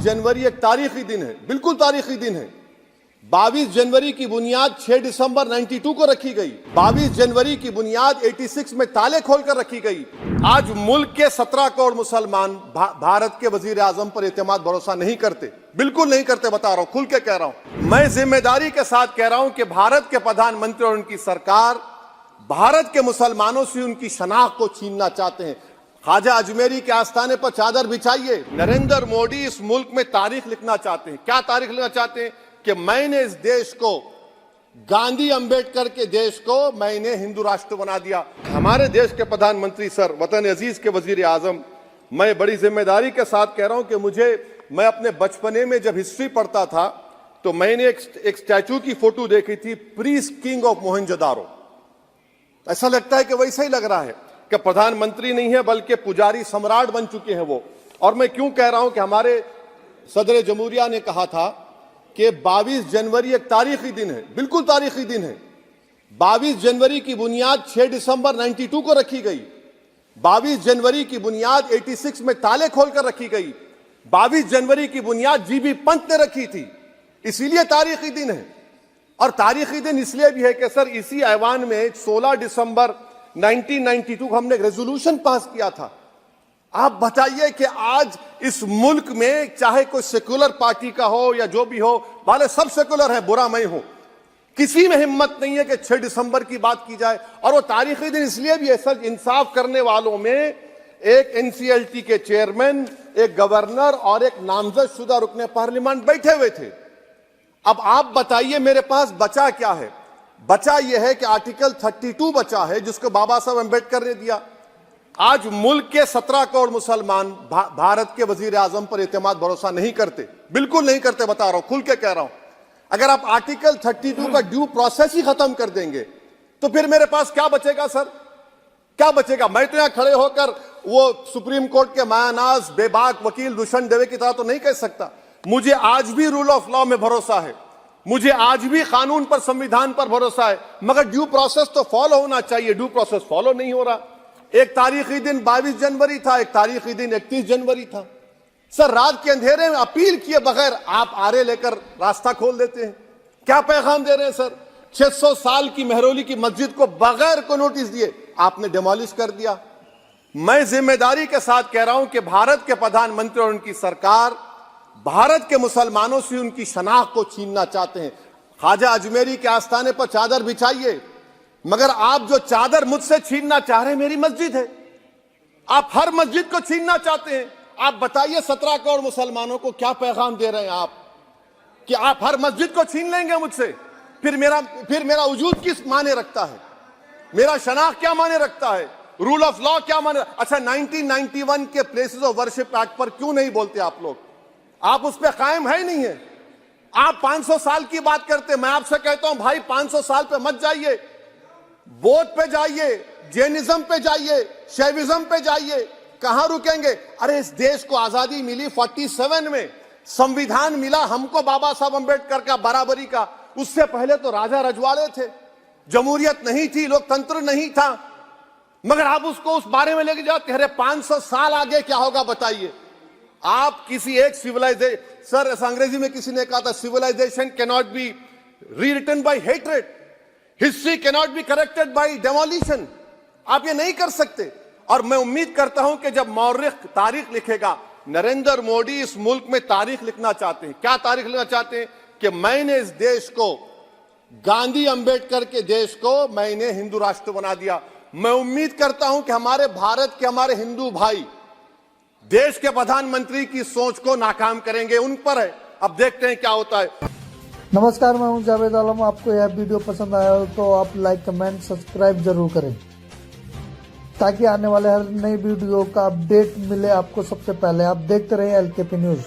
जनवरी एक तारीखी दिन है, बिल्कुल तारीखी दिन है। 22 जनवरी की बुनियाद 6 दिसंबर 92 को रखी गई। 22 जनवरी की बुनियाद 86 में ताले खोलकर रखी गई। आज मुल्क के 17 करोड़ मुसलमान भारत के वजीर आजम पर एतमाद भरोसा नहीं करते, बिल्कुल नहीं करते। बता रहा हूं, खुल के कह रहा हूं। मैं जिम्मेदारी के साथ कह रहा हूं कि भारत के प्रधानमंत्री और उनकी सरकार भारत के मुसलमानों से उनकी शनाख्त को छीनना चाहते हैं। ख्वाजा अजमेरी के आस्थाने पर चादर बिछाइए। नरेंद्र मोदी इस मुल्क में तारीख लिखना चाहते हैं। क्या तारीख लिखना चाहते हैं? कि मैंने इस देश को, गांधी अंबेडकर के देश को मैंने हिंदू राष्ट्र बना दिया। हमारे देश के प्रधानमंत्री सर, वतन अजीज के वजीर आजम, मैं बड़ी जिम्मेदारी के साथ कह रहा हूं कि मैं अपने बचपने में जब हिस्ट्री पढ़ता था तो मैंने एक स्टैचू की फोटो देखी थी, प्रीस्ट किंग ऑफ मोहनजोदारो। ऐसा लगता है कि वैसा ही लग रहा है कि प्रधानमंत्री नहीं है बल्कि पुजारी सम्राट बन चुके हैं वो। और मैं क्यों कह रहा हूं कि हमारे सदर जमहूरिया ने कहा था कि 22 जनवरी एक तारीखी दिन है, बिल्कुल तारीखी दिन है। 22 जनवरी की बुनियाद 6 दिसंबर 92 को रखी गई। 22 जनवरी की बुनियाद 86 में ताले खोलकर रखी गई। 22 जनवरी की बुनियाद जीबी पंत ने रखी थी, इसीलिए तारीखी दिन है। और तारीखी दिन इसलिए भी है कि सर इसी ऐवान में 16 दिसंबर 1992 को हमने एक रेजोल्यूशन पास किया था। आप बताइए कि आज इस मुल्क में चाहे कोई सेकुलर पार्टी का हो या जो भी हो, वाले सब सेकुलर है, बुरा मैं हूं, किसी में हिम्मत नहीं है कि 6 दिसंबर की बात की जाए। और वो तारीखी दिन इसलिए भी है सर, इंसाफ करने वालों में एक एनसीएलटी के चेयरमैन, एक गवर्नर और एक नामजद शुदा रुकने पार्लियामेंट बैठे हुए थे। अब आप बताइए मेरे पास बचा क्या है? बचा यह है कि आर्टिकल 32 बचा है जिसको बाबा साहब अम्बेडकर ने दिया। आज मुल्क के 17 करोड़ मुसलमान भारत के वजीर आजम पर एतमाद भरोसा नहीं करते, बिल्कुल नहीं करते। बता रहा हूं, खुल के कह रहा हूं। अगर आप आर्टिकल 32 का ड्यू प्रोसेस ही खत्म कर देंगे तो फिर मेरे पास क्या बचेगा सर? क्या बचेगा? मैं तो यहां खड़े होकर वो सुप्रीम कोर्ट के मायानाज बेबाक वकील दुष्यंत दवे की तरह तो नहीं कह सकता। मुझे आज भी रूल ऑफ लॉ में भरोसा है, मुझे आज भी कानून पर, संविधान पर भरोसा है, मगर ड्यू प्रोसेस तो फॉलो होना चाहिए। ड्यू प्रोसेस फॉलो नहीं हो रहा। एक तारीखी दिन 22 जनवरी था, एक तारीखी दिन 31 जनवरी था। सर रात के अंधेरे में अपील किए बगैर आप आरे लेकर रास्ता खोल देते हैं। क्या पैगाम दे रहे हैं सर? 600 साल की मेहरौली की मस्जिद को बगैर को नोटिस दिए आपने डिमोलिश कर दिया। मैं जिम्मेदारी के साथ कह रहा हूं कि भारत के प्रधानमंत्री और उनकी सरकार भारत के मुसलमानों से उनकी शनाख्त को छीनना चाहते हैं। ख्वाजा अजमेरी के आस्थाने पर चादर बिछाइए, मगर आप जो चादर मुझसे छीनना चाह रहे हैं, मेरी मस्जिद है, आप हर मस्जिद को छीनना चाहते हैं। आप बताइए 17 करोड़ मुसलमानों को क्या पैगाम दे रहे हैं आप कि आप हर मस्जिद को छीन लेंगे मुझसे? फिर मेरा वजूद किस माने रखता है? मेरा शनाख्त क्या माने रखता है? रूल ऑफ लॉ क्या माने? अच्छा, 1991 के प्लेसेस ऑफ वर्शिप एक्ट पर क्यों नहीं बोलते आप लोग? आप उस पर कायम है ही नहीं है। आप 500 साल की बात करते। मैं आपसे कहता हूं भाई 500 साल पे मत जाइए, बौद्ध पे जाइए, जैनिज्म पे जाइए, शैविज्म पे जाइए। कहां रुकेंगे? अरे इस देश को आजादी मिली 47 में, संविधान मिला हमको बाबा साहब अम्बेडकर का, बराबरी का। उससे पहले तो राजा रजवाड़े थे, जमहूरियत नहीं थी, लोकतंत्र नहीं था, मगर आप उसको उस बारे में लेके जाते। अरे 500 साल आगे क्या होगा बताइए? आप किसी एक सिविलाइजेशन, सर ऐसा अंग्रेजी में किसी ने कहा था, civilisation can not be rewritten by hatred, history can not be corrected by demolition. आप ये नहीं कर सकते। और मैं उम्मीद करता हूं कि जब मौर्रिख तारीख लिखेगा, नरेंद्र मोदी इस मुल्क में तारीख लिखना चाहते हैं। क्या तारीख लिखना चाहते हैं? कि मैंने इस देश को, गांधी अंबेडकर के देश को मैंने हिंदू राष्ट्र बना दिया। मैं उम्मीद करता हूं कि हमारे भारत के, हमारे हिंदू भाई देश के प्रधानमंत्री की सोच को नाकाम करेंगे। उन पर है, अब देखते हैं क्या होता है। नमस्कार, मैं हूं जावेद आलम। आपको यह वीडियो पसंद आया हो तो आप लाइक, कमेंट, सब्सक्राइब जरूर करें ताकि आने वाले हर नई वीडियो का अपडेट मिले आपको सबसे पहले। आप देखते रहिए एलकेपी न्यूज।